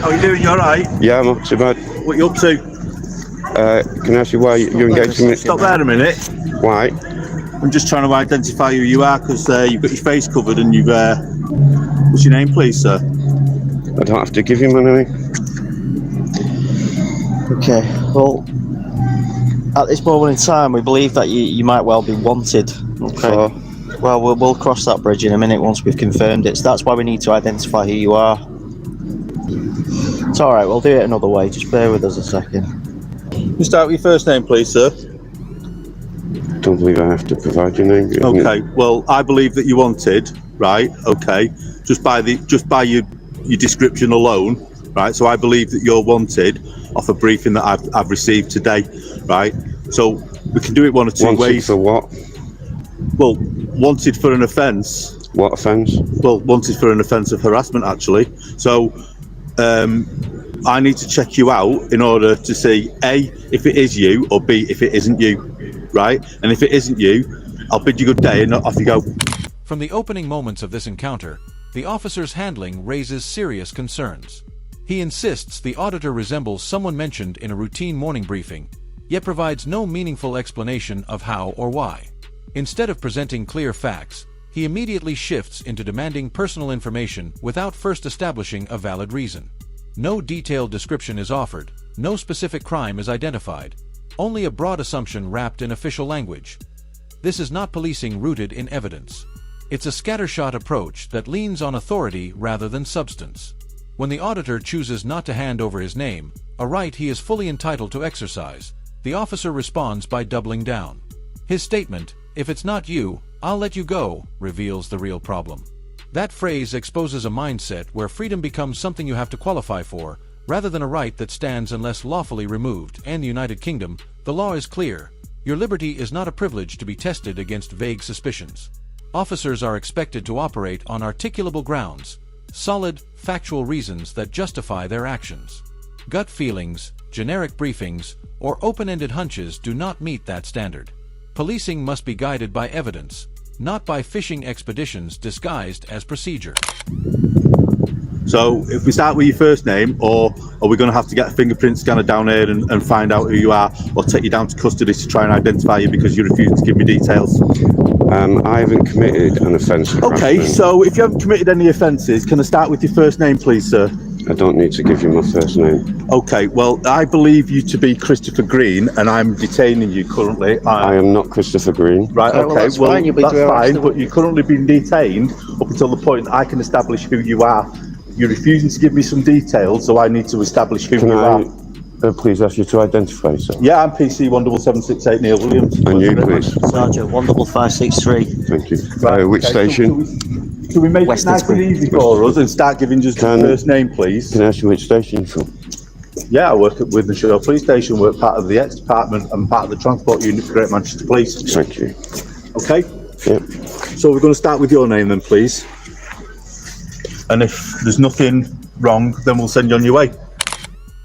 How are you doing? You alright? Yeah, I'm not too bad. What you up to? Can I ask you why you're engaging me? Stop there a minute. Why? I'm just trying to identify who you are because you've got your face covered and you've... what's your name, please, sir? I don't have to give you my name. Okay, well, at this moment in time, we believe that you might well be wanted. Okay. For? Well, we'll cross that bridge in a minute once we've confirmed it. So that's why we need to identify who you are. It's alright, we'll do it another way. Just bear with us a second. Can you start with your first name, please, sir? Don't believe I have to provide your name. Okay, well, I believe that you're wanted, right? Okay, just by your description alone, right? So I believe that you're wanted off a briefing that I've received today, right? So we can do it one of two Wanted ways. for what? Well, wanted for an offence. What offence? Well, wanted for an offence of harassment, actually. So I need to check you out in order to see A, if it is you, or B, if it isn't you, right? And if it isn't you, I'll bid you good day and off you go. From the opening moments of this encounter, the officer's handling raises serious concerns. He insists the auditor resembles someone mentioned in a routine morning briefing, yet provides no meaningful explanation of how or why. Instead of presenting clear facts, he immediately shifts into demanding personal information without first establishing a valid reason. No detailed description is offered, no specific crime is identified, only a broad assumption wrapped in official language. This is not policing rooted in evidence. It's a scattershot approach that leans on authority rather than substance. When the auditor chooses not to hand over his name, a right he is fully entitled to exercise, the officer responds by doubling down. His statement, "If it's not you, I'll let you go," reveals the real problem. That phrase exposes a mindset where freedom becomes something you have to qualify for, rather than a right that stands unless lawfully removed. In the United Kingdom, the law is clear. Your liberty is not a privilege to be tested against vague suspicions. Officers are expected to operate on articulable grounds, solid, factual reasons that justify their actions. Gut feelings, generic briefings, or open-ended hunches do not meet that standard. Policing must be guided by evidence, not by fishing expeditions disguised as procedure. So if we start with your first name, or are we going to have to get a fingerprint scanner down here and find out who you are, or take you down to custody to try and identify you because you refuse to give me details? I haven't committed an offence. Okay, so if you haven't committed any offences, can I start with your first name, please, sir? I don't need to give you my first name. Okay, well, I believe you to be Christopher Green, and I'm detaining you currently. I am not Christopher Green. Right, okay, well, that's well, fine. that's fine, but you're currently being detained up until the point I can establish who you are. You're refusing to give me some details, so I need to establish who you are. Please ask you to identify yourself? Yeah, I'm PC 17768 Neil Williams. And you, please? Sergeant 15563. Thank you. Right, Which okay, station? Can we make West it nice and District. easy for us and start giving just the first name, please? Can I ask you which station you're from? Yeah, I work at Withenshaw Police Station, work part of the ex-department and part of the transport unit for Great Manchester Police. Thank you. Okay? Yep. So we're going to start with your name then, please. And if there's nothing wrong, then we'll send you on your way.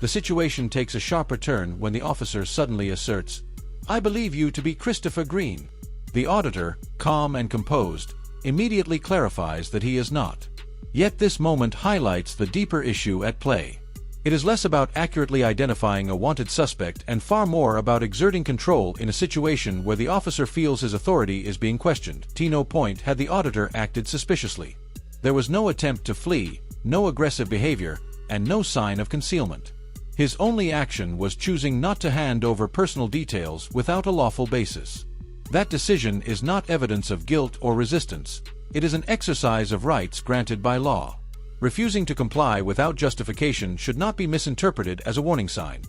The situation takes a sharper turn when the officer suddenly asserts, "I believe you to be Christopher Green." The auditor, calm and composed, immediately clarifies that he is not. Yet this moment highlights the deeper issue at play. It is less about accurately identifying a wanted suspect and far more about exerting control in a situation where the officer feels his authority is being questioned. To no point had the auditor acted suspiciously. There was no attempt to flee, no aggressive behavior, and no sign of concealment. His only action was choosing not to hand over personal details without a lawful basis. That decision is not evidence of guilt or resistance. It is an exercise of rights granted by law. Refusing to comply without justification should not be misinterpreted as a warning sign.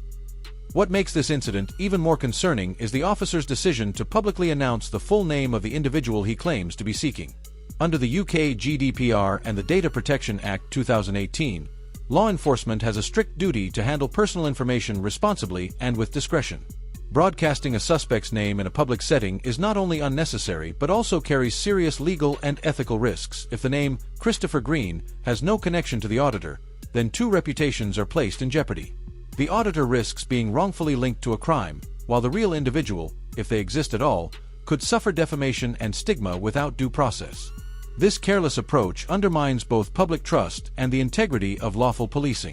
What makes this incident even more concerning is the officer's decision to publicly announce the full name of the individual he claims to be seeking. Under the UK GDPR and the Data Protection Act 2018, law enforcement has a strict duty to handle personal information responsibly and with discretion. Broadcasting a suspect's name in a public setting is not only unnecessary but also carries serious legal and ethical risks. If the name Christopher Green has no connection to the auditor, then two reputations are placed in jeopardy. The auditor risks being wrongfully linked to a crime, while the real individual, if they exist at all, could suffer defamation and stigma without due process. This careless approach undermines both public trust and the integrity of lawful policing.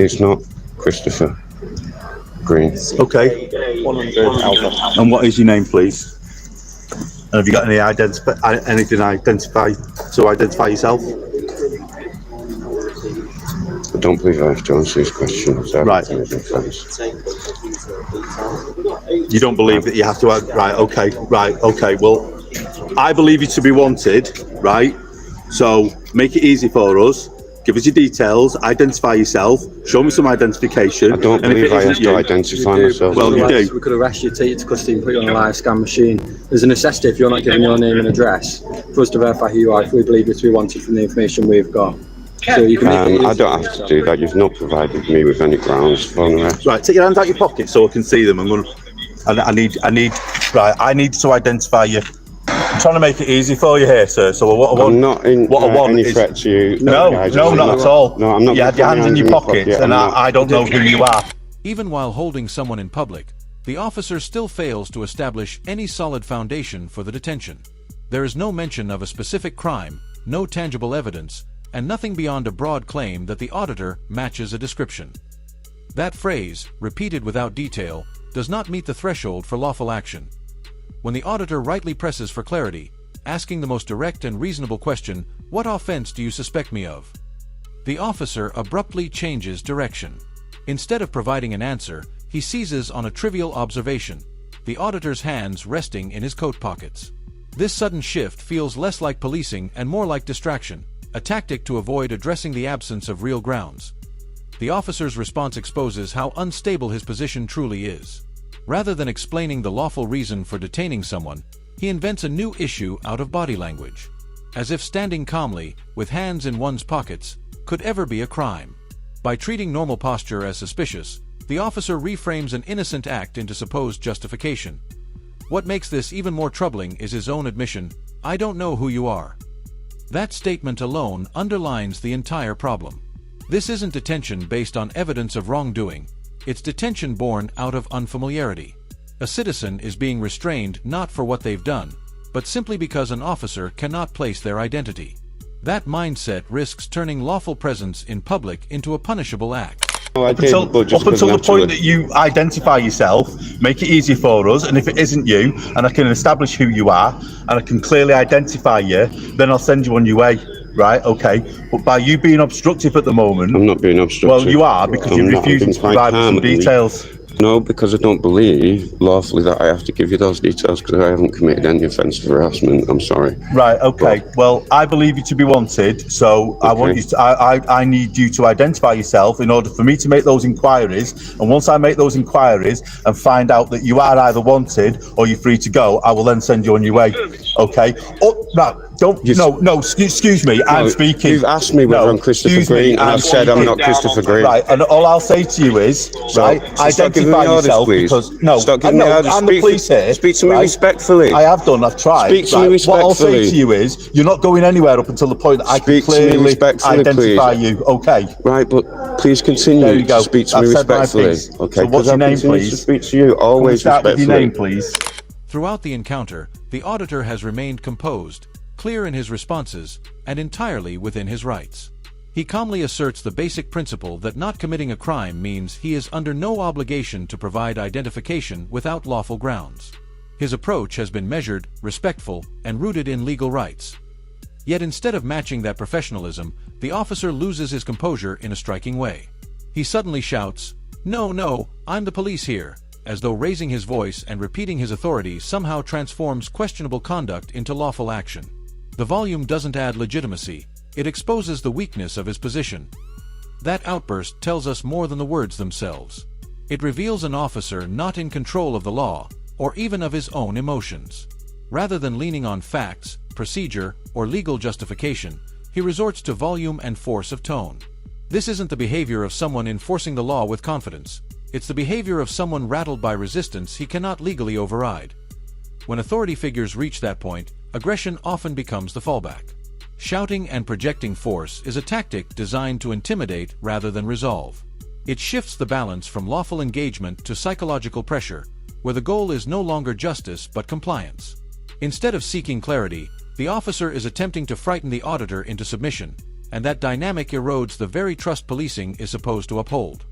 It's not Christopher Green. Okay. 100 Alpha. And what is your name, please? And have you got any anything to identify yourself? I don't believe I have to answer these questions. Right. You don't believe that you have to? Right. Okay. Right. Okay. Well, I believe you to be wanted. Right. So make it easy for us. Give us your details, identify yourself, show me some identification. I don't believe I have to identify myself. Well, you do. We could arrest you, take you to custody and put you on a live scan machine. There's a necessity, if you're not giving your name and address, for us to verify who you are if we believe you to be wanted from the information we've got. So you can I don't have to do that. You've not provided me with any grounds for an arrest. Right, take your hands out your pocket so I can see them. I need to identify you. I'm trying to make it easy for you here, sir. So what I want, I'm not in any threat to you. No, guys, not at all. No, I'm not. You had your hands in your pockets, and I don't know who you are. Even while holding someone in public, the officer still fails to establish any solid foundation for the detention. There is no mention of a specific crime, no tangible evidence, and nothing beyond a broad claim that the auditor matches a description. That phrase, repeated without detail, does not meet the threshold for lawful action. When the auditor rightly presses for clarity, asking the most direct and reasonable question, "What offense do you suspect me of?" the officer abruptly changes direction. Instead of providing an answer, he seizes on a trivial observation, the auditor's hands resting in his coat pockets. This sudden shift feels less like policing and more like distraction, a tactic to avoid addressing the absence of real grounds. The officer's response exposes how unstable his position truly is. Rather than explaining the lawful reason for detaining someone, he invents a new issue out of body language. As if standing calmly, with hands in one's pockets, could ever be a crime. By treating normal posture as suspicious, the officer reframes an innocent act into supposed justification. What makes this even more troubling is his own admission, "I don't know who you are." That statement alone underlines the entire problem. This isn't detention based on evidence of wrongdoing. It's detention born out of unfamiliarity. A citizen is being restrained not for what they've done, but simply because an officer cannot place their identity. That mindset risks turning lawful presence in public into a punishable act. Up until the point that you identify yourself, make it easy for us, and if it isn't you, and I can establish who you are, and I can clearly identify you, then I'll send you on your way. Right, okay. But by you being obstructive at the moment... I'm not being obstructive. Well, you are, because you're refusing to provide some details. No, because I don't believe lawfully that I have to give you those details because I haven't committed any offence of harassment. I'm sorry. Right, okay. Well, I believe you to be wanted, so I want you to. I need you to identify yourself in order for me to make those inquiries. And once I make those inquiries and find out that you are either wanted or you're free to go, I will then send you on your way. Okay? Oh, no, don't. No, excuse me. I'm speaking. You've asked me whether I'm Christopher Green, and I've said I'm not Christopher Green. Right, and all I'll say to you is, right, identify yourself, because stop giving me orders. I'm the police here. Speak to me respectfully. I have done. I've tried. Speak to me respectfully. What I'll say to you is, you're not going anywhere up until the point that I can clearly identify you. Okay. Right, but please continue to speak to me respectfully. Okay. So what's your name, please? To speak to you always start respectfully. With your name, please. Throughout the encounter, the auditor has remained composed, clear in his responses, and entirely within his rights. He calmly asserts the basic principle that not committing a crime means he is under no obligation to provide identification without lawful grounds. His approach has been measured, respectful, and rooted in legal rights. Yet instead of matching that professionalism, the officer loses his composure in a striking way. He suddenly shouts, "No, I'm the police here," as though raising his voice and repeating his authority somehow transforms questionable conduct into lawful action. The volume doesn't add legitimacy, it exposes the weakness of his position. That outburst tells us more than the words themselves. It reveals an officer not in control of the law, or even of his own emotions. Rather than leaning on facts, procedure, or legal justification, he resorts to volume and force of tone. This isn't the behavior of someone enforcing the law with confidence. It's the behavior of someone rattled by resistance he cannot legally override. When authority figures reach that point, aggression often becomes the fallback. Shouting and projecting force is a tactic designed to intimidate rather than resolve. It shifts the balance from lawful engagement to psychological pressure, where the goal is no longer justice but compliance. Instead of seeking clarity, The officer is attempting to frighten the auditor into submission, and that dynamic erodes the very trust policing is supposed to uphold.